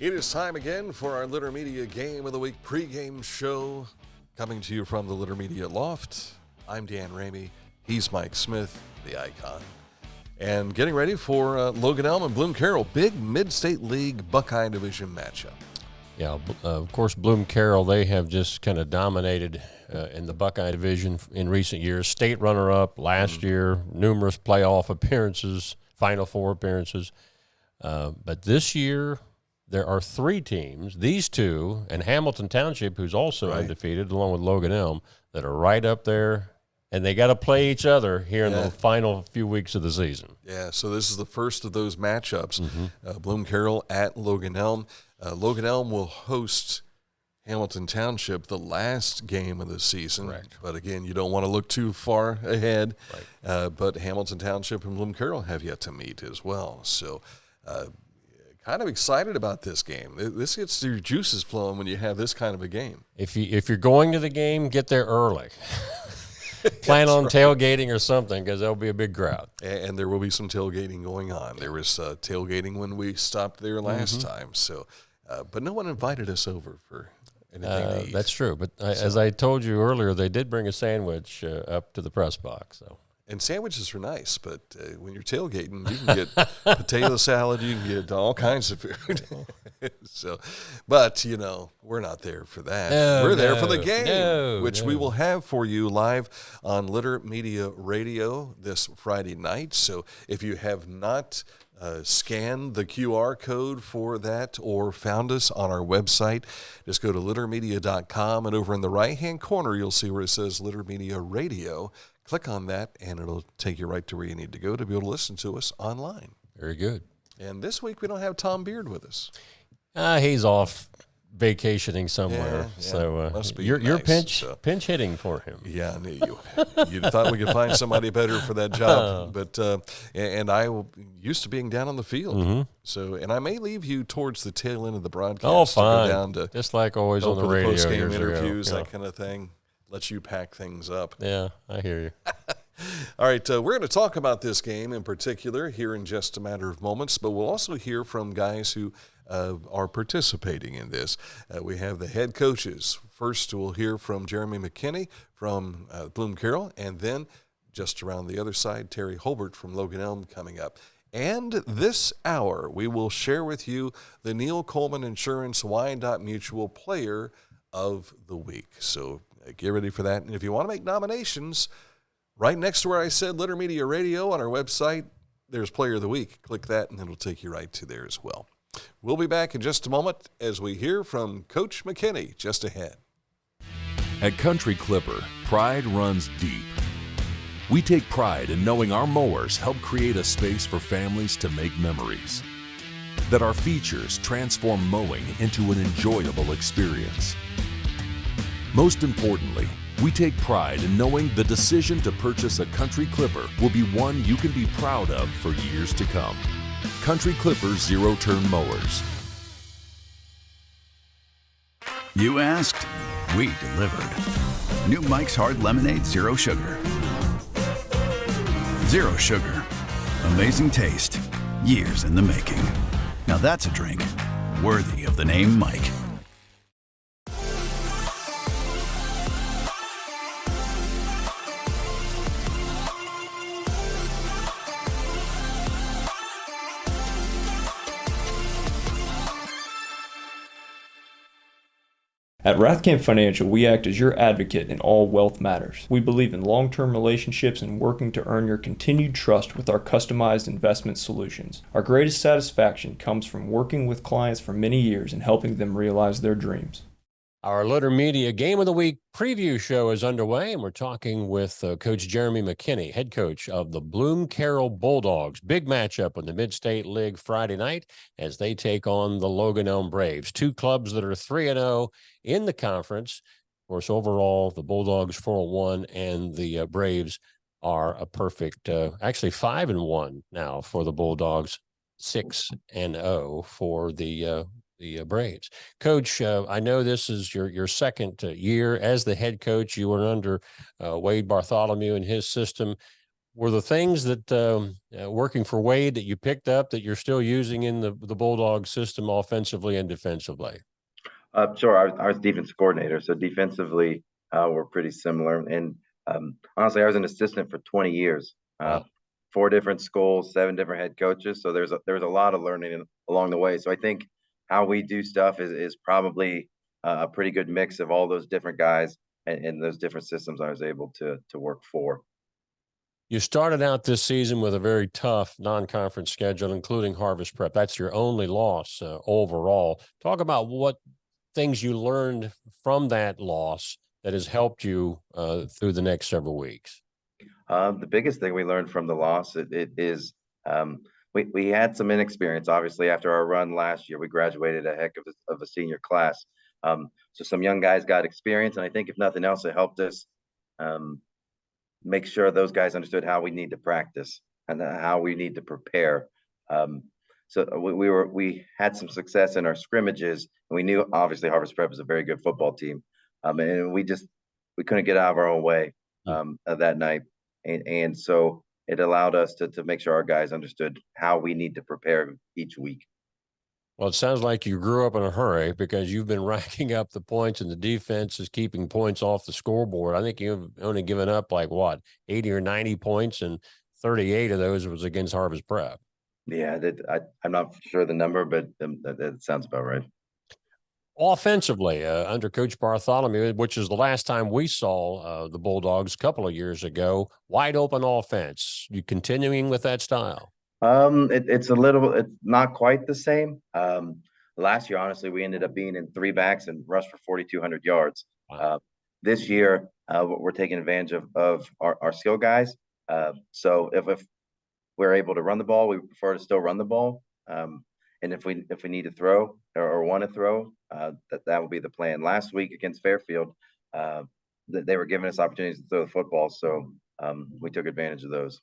It is time again for our Litter Media Game of the Week pregame show, coming to you from the Litter Media Loft. I'm Dan Ramey. He's Mike Smith, the icon. And getting ready for Logan Elm and Bloom-Carroll, big Mid-State League Buckeye Division matchup. Yeah, of course, Bloom-Carroll, they have just kind of dominated in the Buckeye Division in recent years. State runner-up last year, numerous playoff appearances, Final Four appearances. But this year, there are three teams, these two, and Hamilton Township, who's also undefeated, along with Logan Elm, that are right up there, and they got to play each other here in the final few weeks of the season. Yeah, so this is the first of those matchups. Bloom-Carroll at Logan Elm. Logan Elm will host Hamilton Township the last game of the season. Correct. But again, you don't want to look too far ahead. Right. But Hamilton Township and Bloom-Carroll have yet to meet as well. So kind of excited about this game. This gets your juices flowing when you have this kind of a game. If you're going to the game, get there early. Plan on tailgating or something, because there'll be a big crowd. And there will be some tailgating going on. There was tailgating when we stopped there last time. So, but no one invited us over for anything to eat. That's true. But as I told you earlier, they did bring a sandwich up to the press box. So. And sandwiches are nice, but when you're tailgating, you can get potato salad, you can get all kinds of food. But, we're not there for that. We're there for the game, which we will have for you live on Litter Media Radio this Friday night. So if you have not scanned the QR code for that or found us on our website, just go to littermedia.com, and over in the right-hand corner, you'll see where it says Litter Media Radio. Click on that, and it'll take you right to where you need to go to be able to listen to us online. Very good. And this week, we don't have Tom Beard with us. He's off vacationing somewhere. So you're nice, pinch hitting for him. Yeah, I knew you thought we could find somebody better for that job. But and I used to being down on the field. So, and I may leave you towards the tail end of the broadcast. Oh, fine. To go down to just like always on the radio. Post-game interviews, that kind of thing. Let you pack things up. Yeah, I hear you. All right, we're going to talk about this game in particular here in just a matter of moments, but we'll also hear from guys who are participating in this. We have the head coaches. First, we'll hear from Jeremy McKinney from Bloom-Carroll, and then just around the other side, Terry Holbert from Logan Elm coming up. And this hour, we will share with you the Neil Coleman Insurance Wyandotte Mutual Player of the Week. So get ready for that. And if you want to make nominations, right next to where I said Litter Media Radio on our website, there's Player of the Week. Click that, and it'll take you right to there as well. We'll be back in just a moment as we hear from Coach McKinney just ahead. At Country Clipper, pride runs deep. We take pride in knowing our mowers help create a space for families to make memories. That our features transform mowing into an enjoyable experience. Most importantly, we take pride in knowing the decision to purchase a Country Clipper will be one you can be proud of for years to come. Country Clipper zero-turn mowers. You asked, we delivered. New Mike's Hard Lemonade Zero Sugar. Zero sugar. Amazing taste. Years in the making. Now that's a drink worthy of the name Mike. At Rathkamp Financial, we act as your advocate in all wealth matters. We believe in long-term relationships and working to earn your continued trust with our customized investment solutions. Our greatest satisfaction comes from working with clients for many years and helping them realize their dreams. Our Litter Media Game of the Week preview show is underway, and we're talking with Coach Jeremy McKinney, head coach of the Bloom-Carroll Bulldogs. Big matchup in the Mid-State League Friday night as they take on the Logan Elm Braves, two clubs that are 3-0 in the conference. Of course, overall, the Bulldogs 4-1 and the Braves are a perfect, actually 5-1 now for the Bulldogs, 6-0 for the Braves. Coach, I know this is your second year as the head coach. You were under Wade Bartholomew and his system. Were the things that working for Wade that you picked up that you're still using in the Bulldog system offensively and defensively? Sure. I was defense coordinator, so defensively we're pretty similar. And honestly, I was an assistant for 20 years, Wow. 4 different schools, 7 different head coaches. So there's a lot of learning along the way. So I think how we do stuff is probably a pretty good mix of all those different guys and those different systems I was able to work for. You started out this season with a very tough non-conference schedule, including Harvest Prep. That's your only loss overall. Talk about what things you learned from that loss that has helped you through the next several weeks. The biggest thing we learned from the loss it is we had some inexperience. Obviously, after our run last year, we graduated a heck of a senior class. So some young guys got experience, and I think if nothing else, it helped us make sure those guys understood how we need to practice and how we need to prepare. So we had some success in our scrimmages, and we knew obviously Harvest Prep is a very good football team, and we couldn't get out of our own way that night, and so it allowed us to make sure our guys understood how we need to prepare each week. Well, it sounds like you grew up in a hurry because you've been racking up the points and the defense is keeping points off the scoreboard. I think you've only given up like what, 80 or 90 points, and 38 of those was against Harvest Prep. Yeah, I'm not sure the number, but that sounds about right. Offensively, under Coach Bartholomew, which is the last time we saw the Bulldogs a couple of years ago, wide open offense. You continuing with that style? It's not quite the same. Last year, honestly, we ended up being in 3 backs and rushed for 4,200 yards. Wow. This year, we're taking advantage of our skill guys. So if we're able to run the ball, we prefer to still run the ball. And if we need to throw or want to throw, that will be the plan. Last week against Fairfield, they were giving us opportunities to throw the football, so we took advantage of those.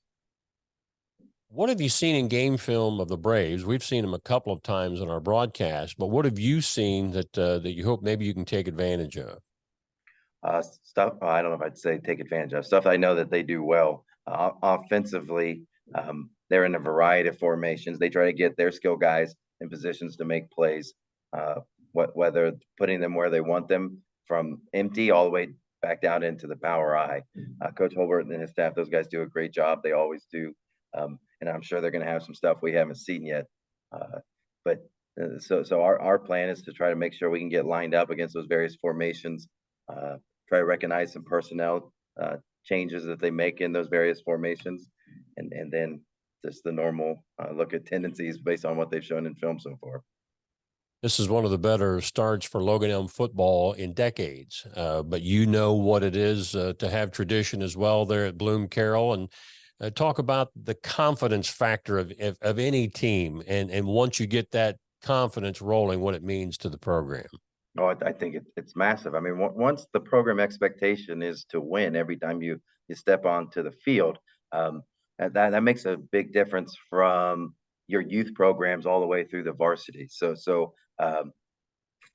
What have you seen in game film of the Braves? We've seen them a couple of times on our broadcast, but what have you seen that you hope maybe you can take advantage of? Stuff I don't know if I'd say take advantage of. Stuff I know that they do well. Offensively, they're in a variety of formations. They try to get their skill guys in positions to make plays, whether putting them where they want them from empty all the way back down into the power I. Coach Holbert and his staff, those guys do a great job. They always do. And I'm sure they're going to have some stuff we haven't seen yet. So our plan is to try to make sure we can get lined up against those various formations, try to recognize some personnel changes that they make in those various formations, and then just the normal look at tendencies based on what they've shown in film so far. This is one of the better starts for Logan Elm football in decades, but you know what it is to have tradition as well there at Bloom-Carroll, and talk about the confidence factor of any team, and once you get that confidence rolling, what it means to the program. Oh, I think it's massive. I mean, once the program expectation is to win every time you step onto the field, that makes a big difference from your youth programs all the way through the varsity. So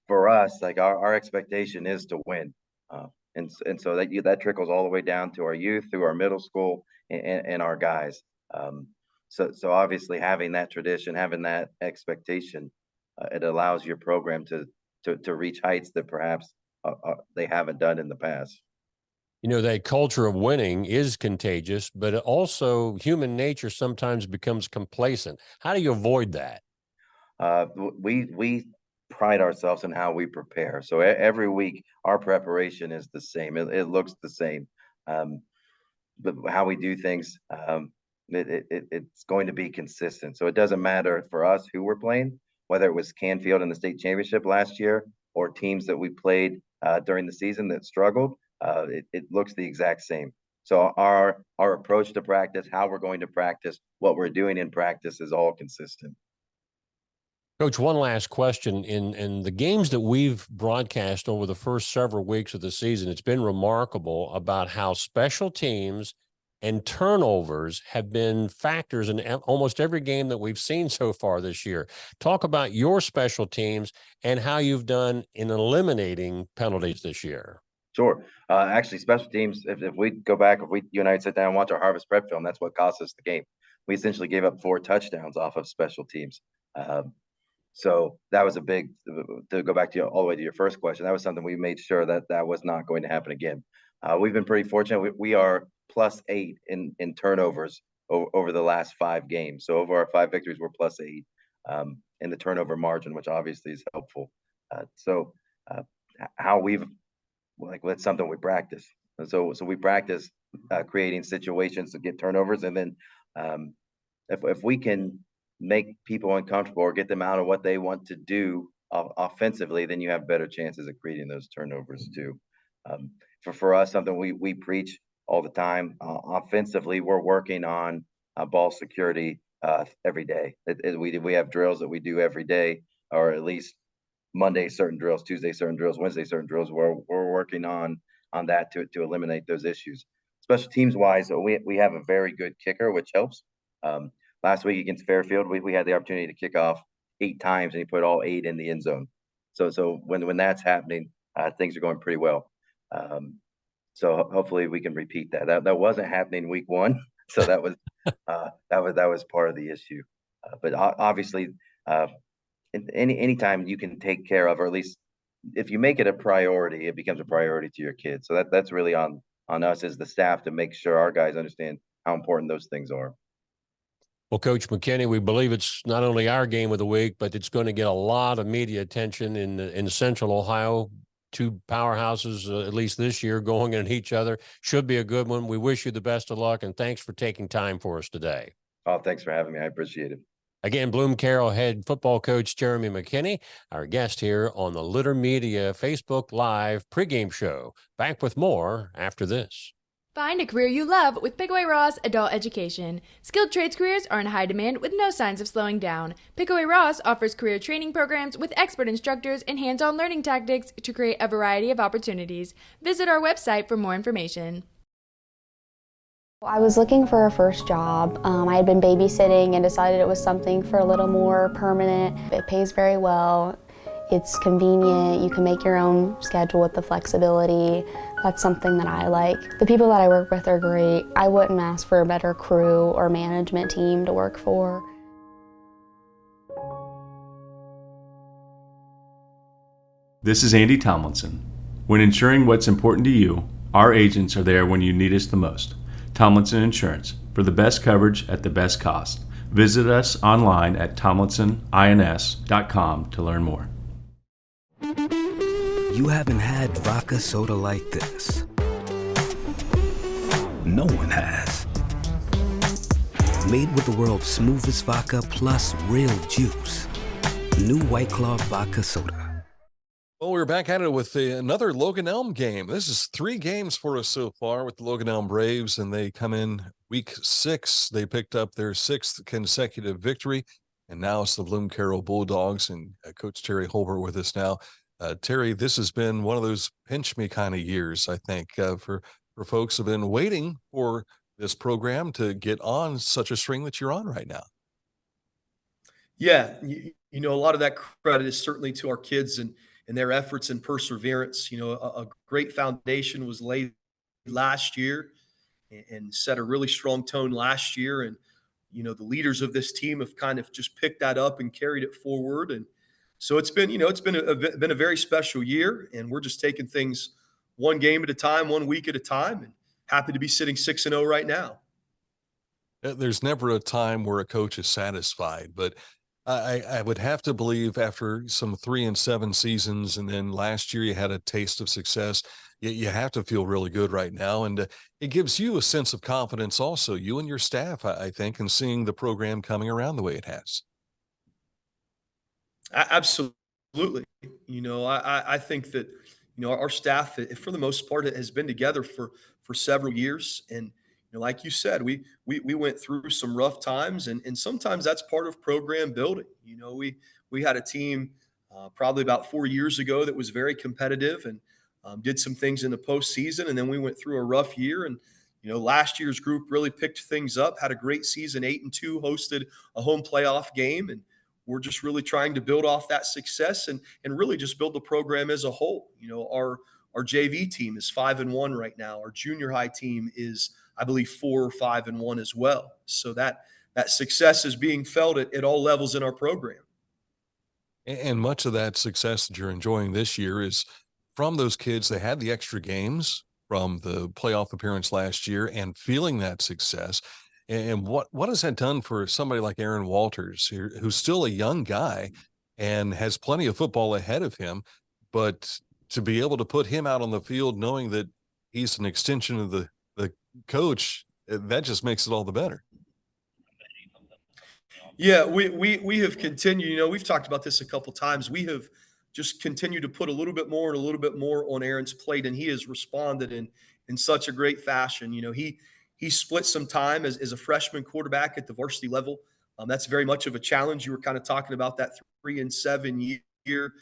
for us, like our expectation is to win, and so that trickles all the way down to our youth, through our middle school, and our guys. So obviously having that tradition, having that expectation, it allows your program to reach heights that perhaps they haven't done in the past. You know, that culture of winning is contagious, but also human nature sometimes becomes complacent. How do you avoid that? We pride ourselves in how we prepare. So every week our preparation is the same. It looks the same. But how we do things, it's going to be consistent. So it doesn't matter for us who we're playing, whether it was Canfield in the state championship last year or teams that we played during the season that struggled. It looks the exact same. So our approach to practice, how we're going to practice, what we're doing in practice is all consistent. Coach, one last question. In the games that we've broadcast over the first several weeks of the season, it's been remarkable about how special teams and turnovers have been factors in almost every game that we've seen so far this year. Talk about your special teams and how you've done in eliminating penalties this year. Sure. Actually, special teams, if we go back, you and I sit down and watch our harvest prep film, that's what cost us the game. We essentially gave up 4 touchdowns off of special teams. Um, so that was a big, to go back to all the way to your first question, that was something we made sure that was not going to happen again. We've been pretty fortunate. We are +8 in turnovers over the last 5 games. So over our 5 victories, we're +8 in the turnover margin, which obviously is helpful. So how we've, like, that's something we practice. And so we practice creating situations to get turnovers, and then if we can make people uncomfortable or get them out of what they want to do offensively, then you have better chances of creating those turnovers too. For us, something we preach all the time. Offensively, we're working on ball security every day. We have drills that we do every day, or at least Monday certain drills, Tuesday certain drills, Wednesday certain drills. We're working on that to eliminate those issues. Special teams wise, we have a very good kicker, which helps. Last week against Fairfield, we had the opportunity to kick off 8 times, and he put all 8 in the end zone. So when that's happening, things are going pretty well. So hopefully we can repeat that. That wasn't happening week 1, so that was part of the issue. But obviously, anytime you can take care of, or at least if you make it a priority, it becomes a priority to your kids. So that's really on us as the staff to make sure our guys understand how important those things are. Well, Coach McKinney, we believe it's not only our game of the week, but it's going to get a lot of media attention in Central Ohio. 2 powerhouses, at least this year, going at each other. Should be a good one. We wish you the best of luck, and thanks for taking time for us today. Oh, thanks for having me. I appreciate it. Again, Bloom-Carroll head football coach Jeremy McKinney, our guest here on the Litter Media Facebook Live pregame show. Back with more after this. Find a career you love with Pickaway Ross Adult Education. Skilled trades careers are in high demand with no signs of slowing down. Pickaway Ross offers career training programs with expert instructors and hands-on learning tactics to create a variety of opportunities. Visit our website for more information. I was looking for a first job. I had been babysitting and decided it was something for a little more permanent. It pays very well. It's convenient. You can make your own schedule with the flexibility. That's something that I like. The people that I work with are great. I wouldn't ask for a better crew or management team to work for. This is Andy Tomlinson. When ensuring what's important to you, our agents are there when you need us the most. Tomlinson Insurance, for the best coverage at the best cost. Visit us online at tomlinsonins.com to learn more. You haven't had vodka soda like this. No one has. Made with the world's smoothest vodka plus real juice. New White Claw Vodka Soda. Well, we're back at it with another Logan Elm game. This is 3 games for us so far with the Logan Elm Braves, and they come in week 6. They picked up their 6th consecutive victory, and now it's the Bloom-Carroll Bulldogs, and Coach Terry Holbert with us now. Terry, this has been one of those pinch me kind of years, I think, for folks who have been waiting for this program to get on such a string that you're on right now. Yeah, you know, a lot of that credit is certainly to our kids and their efforts and perseverance. You know, a great foundation was laid last year and set a really strong tone last year. And, you know, the leaders of this team have kind of just picked that up and carried it forward. And so it's been, you know, it's been a very special year, and we're just taking things one game at a time, 1 week at a time, and happy to be sitting 6-0 right now. There's never a time where a coach is satisfied, but I would have to believe after some 3-7 seasons, and then last year you had a taste of success, you have to feel really good right now. And it gives you a sense of confidence also, you and your staff, I think, in seeing the program coming around the way it has. Absolutely. You know, I think that, you know, our staff, for the most part, has been together for several years. And, you know, like you said, we went through some rough times, and sometimes that's part of program building. You know, we had a team probably about 4 years ago that was very competitive and did some things in the postseason. And then we went through a rough year. And, you know, last year's group really picked things up, had a great season, 8-2, hosted a home playoff game. And we're just really trying to build off that success and really just build the program as a whole. You know, our Our JV team is 5-1 right now. Our junior high team is, I believe, 4 or 5-1 as well. So that success is being felt at all levels in our program. And much of that success that you're enjoying this year is from those kids that had the extra games from the playoff appearance last year and feeling that success. And what has that done for somebody like Aaron Walters, who's still a young guy and has plenty of football ahead of him, but to be able to put him out on the field knowing that he's an extension of the coach, that just makes it all the better. Yeah, we have continued. You know, we've talked about this a couple times. We have just continued to put a little bit more and a little bit more on Aaron's plate, and he has responded in such a great fashion. You know, he split some time as a freshman quarterback at the varsity level. That's very much of a challenge. You were kind of talking about that 3-7 year,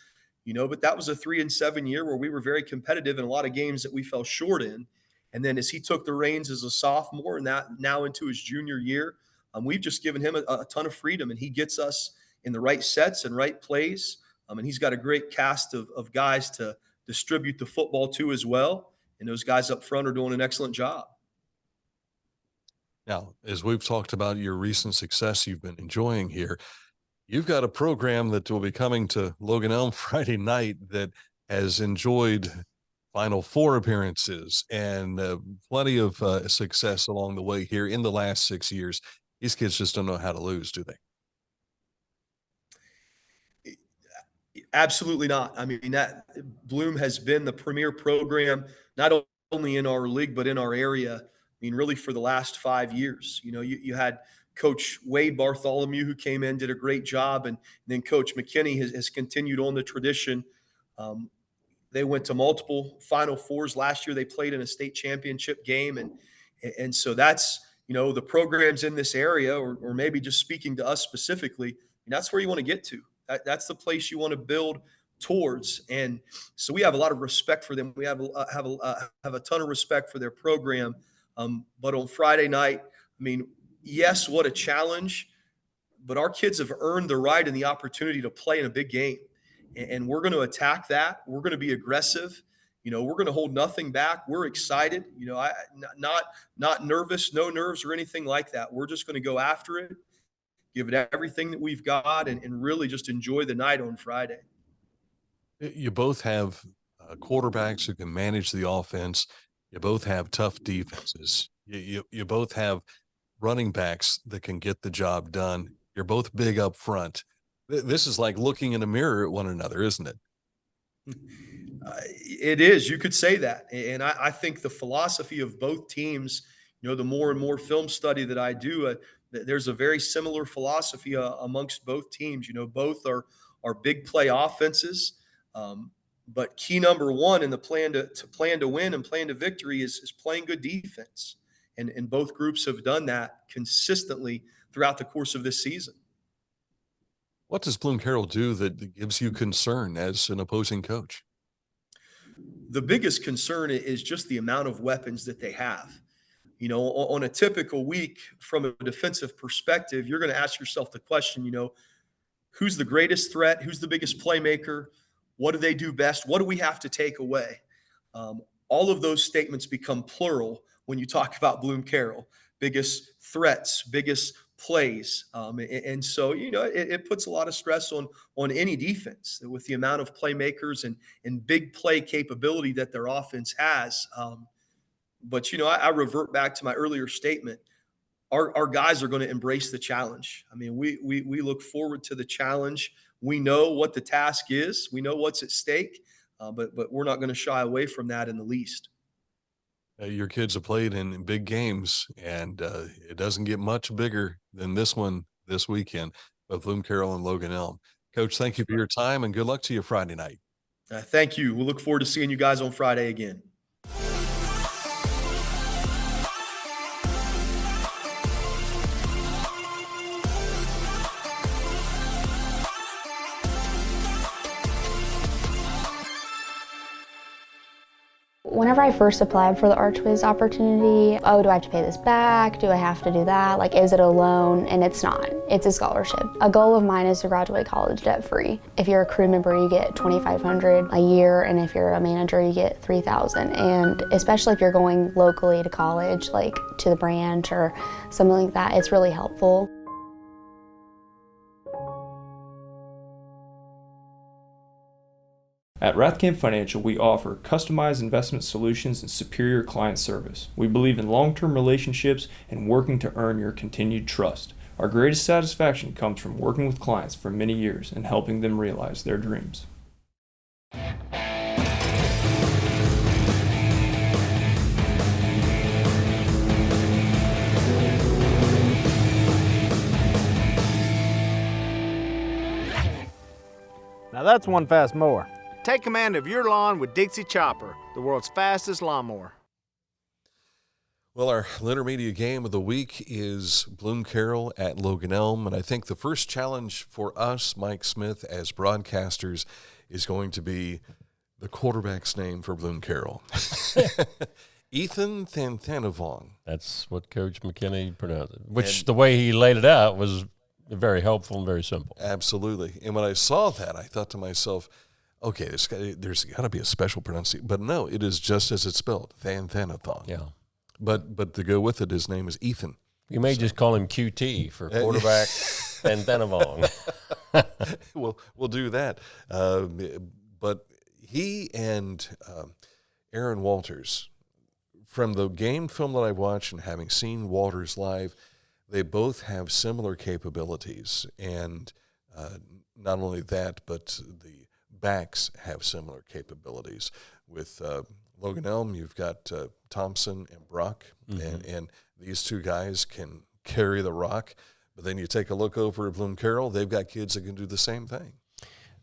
you know, but that was a 3-7 year where we were very competitive in a lot of games that we fell short in. And then as he took the reins as a sophomore and that now into his junior year, we've just given him a ton of freedom, and he gets us in the right sets and right plays. And he's got a great cast of guys to distribute the football to as well. And those guys up front are doing an excellent job. Now, as we've talked about your recent success you've been enjoying here, you've got a program that will be coming to Logan Elm Friday night that has enjoyed Final Four appearances and plenty of success along the way here in the last 6 years. These kids just don't know how to lose, do they? Absolutely not. I mean, that Bloom has been the premier program, not only in our league, but in our area. I mean, really for the last 5 years. You know, you had Coach Wade Bartholomew, who came in, did a great job. And then Coach McKinney has continued on the tradition. They went to multiple Final Fours. Last year, they played in a state championship game. And so that's, you know, the programs in this area, or maybe just speaking to us specifically, that's where you want to get to. That's the place you want to build towards. And so we have a lot of respect for them. We have a ton of respect for their program. But on Friday night, I mean, yes, what a challenge, but our kids have earned the right and the opportunity to play in a big game. And we're going to attack that. We're going to be aggressive. You know, we're going to hold nothing back. We're excited. You know, not nervous, no nerves or anything like that. We're just going to go after it, give it everything that we've got, and really just enjoy the night on Friday. You both have quarterbacks who can manage the offense. You both have tough defenses. You both have running backs that can get the job done. You're both big up front. This is like looking in a mirror at one another, isn't it? It is. You could say that. And I think the philosophy of both teams, you know, the more and more film study that I do, there's a very similar philosophy amongst both teams. You know, both are big play offenses. But key number one in the plan to win and plan to victory is playing good defense. And both groups have done that consistently throughout the course of this season. What does Bloom-Carroll do that gives you concern as an opposing coach? The biggest concern is just the amount of weapons that they have. You know, on a typical week from a defensive perspective, you're going to ask yourself the question, you know, who's the greatest threat? Who's the biggest playmaker? What do they do best? What do we have to take away? All of those statements become plural when you talk about Bloom-Carroll. Biggest threats, biggest plays. And so, you know, it puts a lot of stress on any defense with the amount of playmakers and big play capability that their offense has. But, you know, I revert back to my earlier statement. Our guys are going to embrace the challenge. I mean, we look forward to the challenge. We know what the task is. We know what's at stake, but we're not going to shy away from that in the least. Your kids have played in big games, and it doesn't get much bigger than this one this weekend of Bloom-Carroll and Logan Elm. Coach, thank you for your time, and good luck to you Friday night. Thank you. We'll look forward to seeing you guys on Friday again. Whenever I first applied for the Archways opportunity, oh, do I have to pay this back? Do I have to do that? Like, is it a loan? And it's not. It's a scholarship. A goal of mine is to graduate college debt-free. If you're a crew member, you get $2,500 a year, and if you're a manager, you get $3,000. And especially if you're going locally to college, like to the branch or something like that, it's really helpful. At Rathkamp Financial, we offer customized investment solutions and superior client service. We believe in long-term relationships and working to earn your continued trust. Our greatest satisfaction comes from working with clients for many years and helping them realize their dreams. Now that's one fast mower. Take command of your lawn with Dixie Chopper, the world's fastest lawnmower. Well, our intermedia game of the week is Bloom-Carroll at Logan Elm, and I think the first challenge for us, Mike Smith, as broadcasters, is going to be the quarterback's name for Bloom-Carroll. Ethan Thanthanavong. That's what Coach McKinney pronounced it, which the way he laid it out was very helpful and very simple. Absolutely. And when I saw that, I thought to myself, okay, there's got to be a special pronunciation. But no, it is just as it's spelled, Thanthanavong. Yeah. But to go with it, his name is Ethan. You may just call him QT for quarterback Thanthanavong. We'll do that. But he and Aaron Walters, from the game film that I watched and having seen Walters live, they both have similar capabilities. And not only that, but the backs have similar capabilities. With Logan Elm, you've got Thompson and Brock, and these two guys can carry the rock. But then you take a look over at Bloom-Carroll, they've got kids that can do the same thing.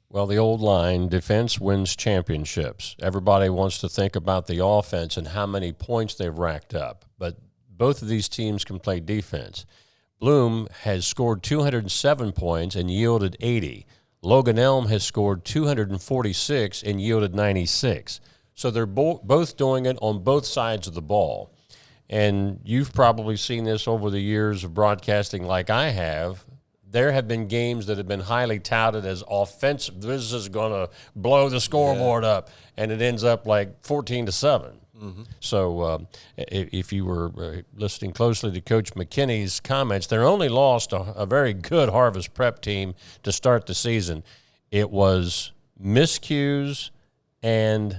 Well, the old line, defense wins championships. Everybody wants to think about the offense and how many points they've racked up. But both of these teams can play defense. Bloom has scored 207 points and yielded 80. Logan Elm has scored 246 and yielded 96. So they're both doing it on both sides of the ball. And you've probably seen this over the years of broadcasting like I have. There have been games that have been highly touted as offensive. This is going to blow the scoreboard up, and it ends up like 14-7. So if you were listening closely to Coach McKinney's comments, they're only lost a very good Harvest Prep team to start the season. It was miscues and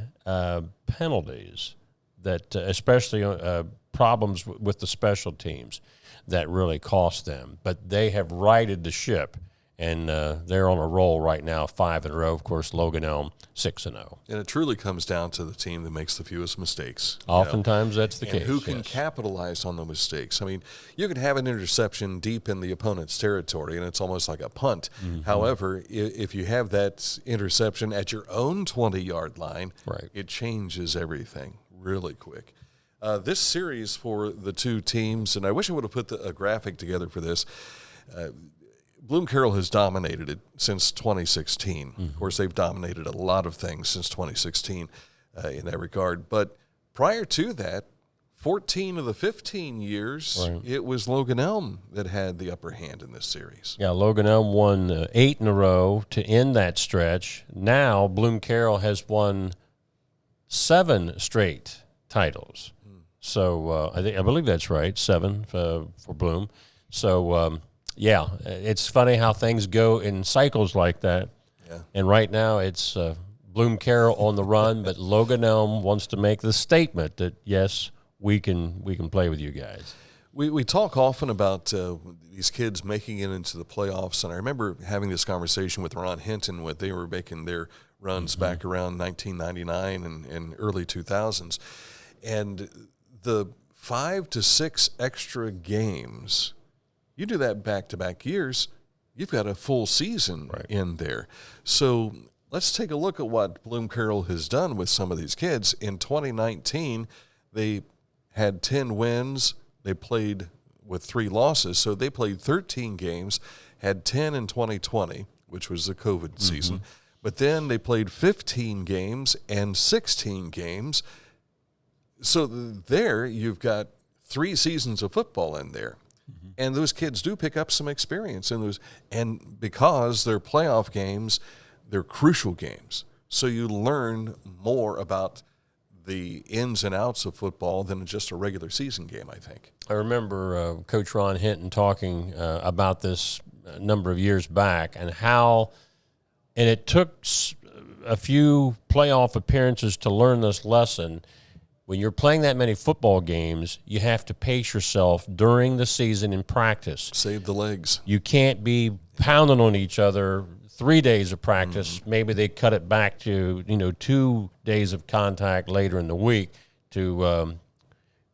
penalties that especially problems with the special teams that really cost them. But they have righted the ship, and they're on a roll right now, 5 in a row. Of course, Logan Elm, 6-0. And it truly comes down to the team that makes the fewest mistakes. Oftentimes that's the case. Who can capitalize on the mistakes? I mean, you can have an interception deep in the opponent's territory, and it's almost like a punt. However, if you have that interception at your own 20-yard line, it changes everything really quick. This series for the two teams, and I wish I would have put a graphic together for this, Bloom-Carroll has dominated it since 2016. Of course, they've dominated a lot of things since 2016 in that regard. But prior to that, 14 of the 15 years, it was Logan Elm that had the upper hand in this series. Yeah, Logan Elm won 8 in a row to end that stretch. Now Bloom-Carroll has won 7 straight titles. So I believe that's right, 7 for Bloom. So, yeah, it's funny how things go in cycles like that. Yeah. And right now it's Bloom-Carroll on the run, but Logan Elm wants to make the statement that, yes, we can play with you guys. We talk often about these kids making it into the playoffs, and I remember having this conversation with Ron Hinton when they were making their runs back around 1999 and early 2000s. And the 5 to 6 extra games, you do that back-to-back years, you've got a full season in there. So let's take a look at what Bloom-Carroll has done with some of these kids. In 2019, they had 10 wins. They played with 3 losses, so they played 13 games, had 10 in 2020, which was the COVID season. But then they played 15 games and 16 games So there you've got 3 seasons of football in there. And those kids do pick up some experience in those. And because they're playoff games, they're crucial games. So you learn more about the ins and outs of football than just a regular season game, I think. I remember Coach Ron Hinton talking about this a number of years back and how – and it took a few playoff appearances to learn this lesson. When you're playing that many football games, you have to pace yourself during the season in practice. Save the legs. You can't be pounding on each other 3 days of practice. Maybe they cut it back to 2 days of contact later in the week to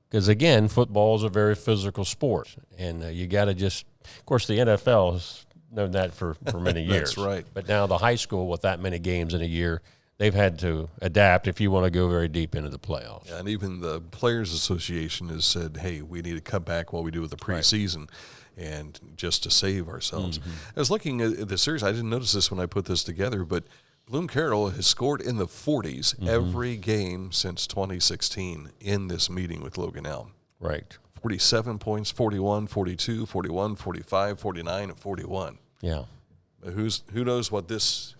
because again, football is a very physical sport, and you got to just. Of course, the NFL has known that for many years. That's right. But now the high school, with that many games in a year, they've had to adapt if you want to go very deep into the playoffs. Yeah, and even the Players Association has said, hey, we need to cut back what we do with the preseason and just to save ourselves. I was looking at the series. I didn't notice this when I put this together, but Bloom-Carroll has scored in the 40s every game since 2016 in this meeting with Logan Elm. Right. 47 points, 41, 42, 41, 45, 49, and 41. Yeah. Who knows what this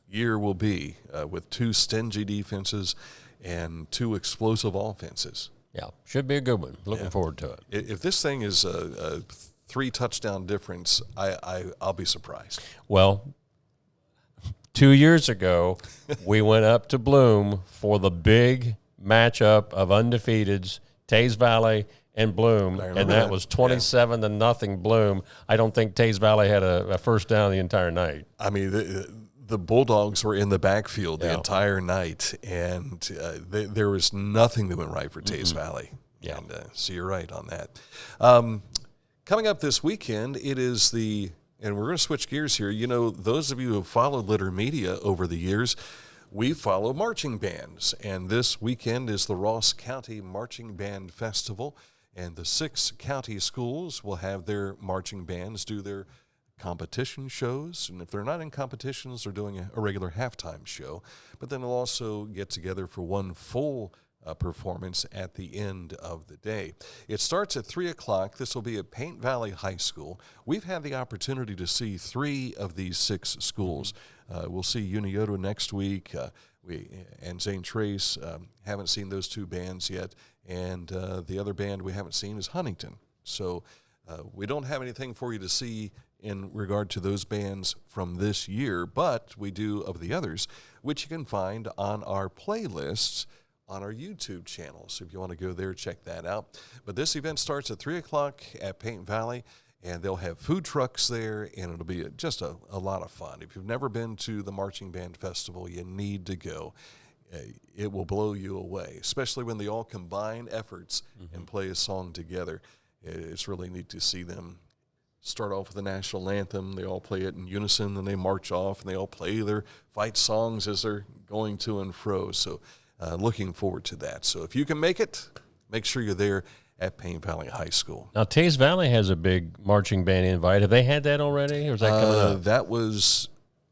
year will be with 2 stingy defenses and 2 explosive offenses. Yeah, should be a good one. Looking forward to it. If this thing is a 3 touchdown difference, I'll be surprised. Well, 2 years ago, we went up to Bloom for the big matchup of undefeateds, Tays Valley and Bloom, and that was 27-0 Bloom. I don't think Tays Valley had a first down the entire night. I mean, the Bulldogs were in the backfield the entire night, and there was nothing that went right for Tays Valley. Yeah. And, so you're right on that. Coming up this weekend, it is and we're going to switch gears here. You know, those of you who have followed Litter Media over the years, we follow marching bands, and this weekend is the Ross County Marching Band Festival, and the 6 county schools will have their marching bands do their competition shows, and if they're not in competitions, they're doing a regular halftime show, but then they'll also get together for one full performance at the end of the day. It starts at 3 o'clock. This will be at Paint Valley High School. We've had the opportunity to see 3 of these 6 schools. We'll see Unioto next week. And Zane Trace, haven't seen those 2 bands yet. And the other band we haven't seen is Huntington. So we don't have anything for you to see in regard to those bands from this year, but we do of the others, which you can find on our playlists on our YouTube channel. So if you want to go there, check that out. But this event starts at 3 o'clock at Paint Valley, and they'll have food trucks there, and it'll be just a lot of fun. If you've never been to the Marching Band Festival, you need to go. It will blow you away, especially when they all combine efforts and play a song together. It's really neat to see them start off with the national anthem. They all play it in unison, and they march off, and they all play their fight songs as they're going to and fro. So looking forward to that. So if you can make it, make sure you're there at Paint Valley High School. Now, Tays Valley has a big marching band invite. Have they had that already, or is that coming up? That was,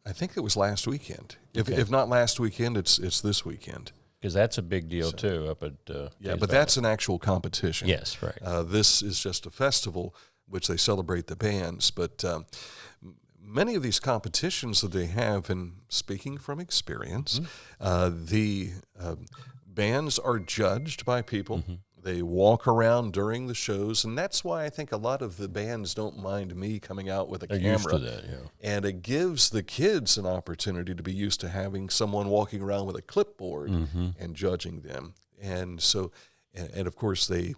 I think it was last weekend. If not last weekend, it's this weekend. Because that's a big deal, too, up at yeah, Tays but Valley. that's an actual competition. Yes, right. This is just a festival which they celebrate the bands. But many of these competitions that they have, and speaking from experience, the bands are judged by people. They walk around during the shows, and that's why I think a lot of the bands don't mind me coming out with a camera. Used to that, yeah. And it gives the kids an opportunity to be used to having someone walking around with a clipboard and judging them. And so, and of course, they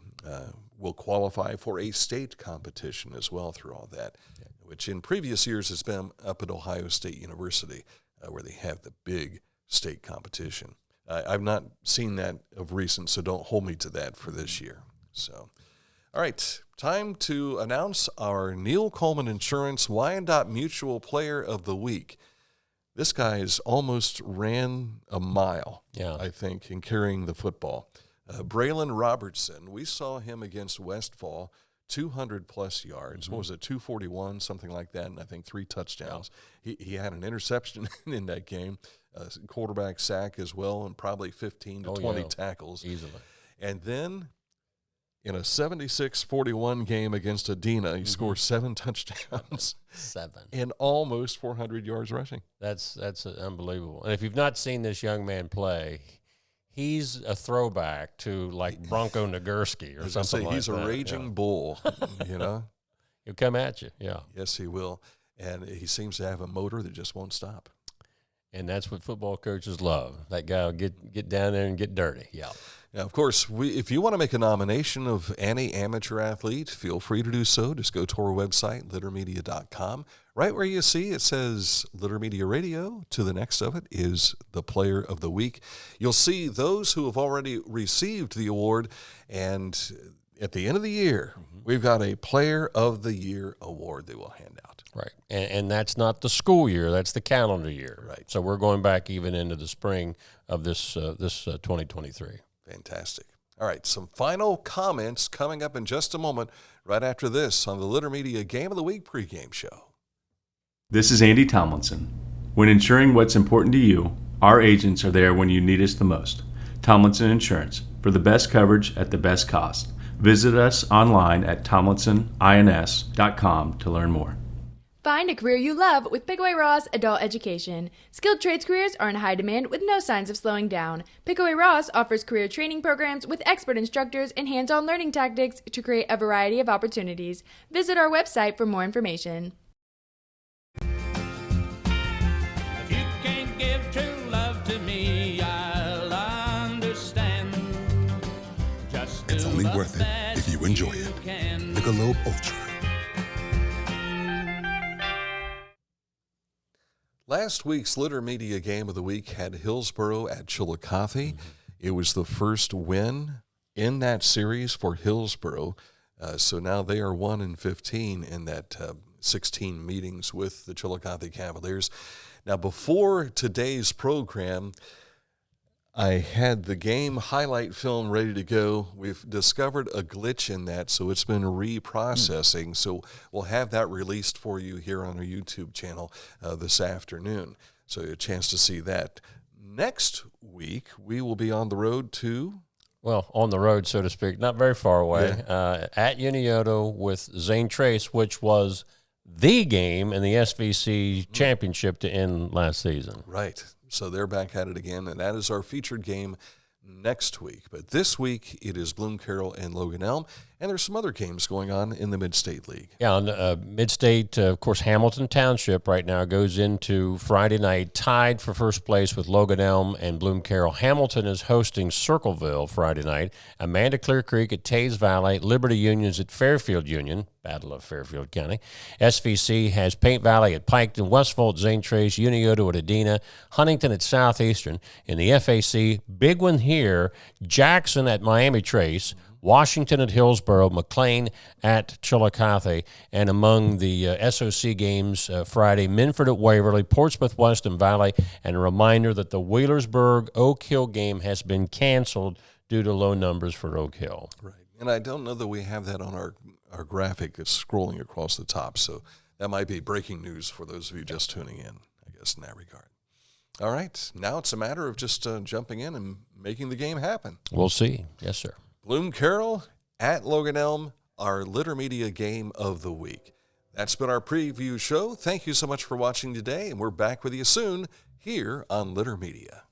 will qualify for a state competition as well through all that, which in previous years has been up at Ohio State University, where they have the big state competition. I've not seen that of recent, so don't hold me to that for this year. So, all right, time to announce our Neil Coleman Insurance Wyandotte Mutual Player of the Week. This guy's almost ran a mile, I think, in carrying the football. Braylon Robertson, we saw him against Westfall, 200-plus yards. What was it, 241, something like that, and I think 3 touchdowns. He had an interception in that game. Quarterback sack as well, and probably 15 to 20 tackles. Easily. And then in a 76-41 game against Adena, he scores 7 touchdowns. 7. And almost 400 yards rushing. That's unbelievable. And if you've not seen this young man play, he's a throwback to like Bronco Nagurski or something like that. He's a raging bull, you know. He'll come at you, yeah. Yes, he will. And he seems to have a motor that just won't stop. And that's what football coaches love. That guy will get down there and get dirty, yeah. Now, of course, if you want to make a nomination of any amateur athlete, feel free to do so. Just go to our website, littermedia.com. Right where you see it says Litter Media Radio, to the next of it is the Player of the Week. You'll see those who have already received the award, and at the end of the year, we've got a Player of the Year award they will hand out. Right, and that's not the school year, that's the calendar year. Right. So we're going back even into the spring of this 2023. Fantastic. All right, some final comments coming up in just a moment, right after this on the Litter Media Game of the Week pregame show. This is Andy Tomlinson. When insuring what's important to you, our agents are there when you need us the most. Tomlinson Insurance, for the best coverage at the best cost. Visit us online at tomlinsonins.com to learn more. Find a career you love with Pickaway Ross Adult Education. Skilled trades careers are in high demand with no signs of slowing down. Pickaway Ross offers career training programs with expert instructors and hands-on learning tactics to create a variety of opportunities. Visit our website for more information. If you can't give true love to me, I'll understand. It's only worth it if you enjoy it. Michelob Ultra. Last week's Litter Media Game of the Week had Hillsboro at Chillicothe. It was the first win in that series for Hillsboro. So now they are 1-15 in that 16 meetings with the Chillicothe Cavaliers. Now, before today's program, I had the game highlight film ready to go. We've discovered a glitch in that, so it's been reprocessing. So we'll have that released for you here on our YouTube channel this afternoon. So a chance to see that. Next week, we will be on the road to... Well, on the road, so to speak, not very far away, at Unioto with Zane Trace, which was the game in the SVC championship to end last season. Right. So they're back at it again, and that is our featured game next week. But this week, it is Bloom-Carroll and Logan Elm, and there's some other games going on in the Mid-State League. Yeah, on Mid-State, of course, Hamilton Township right now goes into Friday night tied for first place with Logan Elm and Bloom-Carroll. Hamilton is hosting Circleville Friday night. Amanda Clear Creek at Tays Valley. Liberty Union's at Fairfield Union. Battle of Fairfield County. SVC has Paint Valley at Piketon, Westfold at Zane Trace, Unioto at Adena, Huntington at Southeastern. In the FAC, big one here, Jackson at Miami Trace, Washington at Hillsboro, McLean at Chillicothe, and among the SOC games Friday, Minford at Waverly, Portsmouth West and Valley, and a reminder that the Wheelersburg-Oak Hill game has been canceled due to low numbers for Oak Hill. Right, and I don't know that we have that on our graphic. It's scrolling across the top, so that might be breaking news for those of you just tuning in, I guess, in that regard. All right, now it's a matter of just jumping in and making the game happen. We'll see. Yes, sir. Bloom-Carroll at Logan Elm, our Litter Media Game of the Week. That's been our preview show. Thank you so much for watching today, and we're back with you soon here on Litter Media.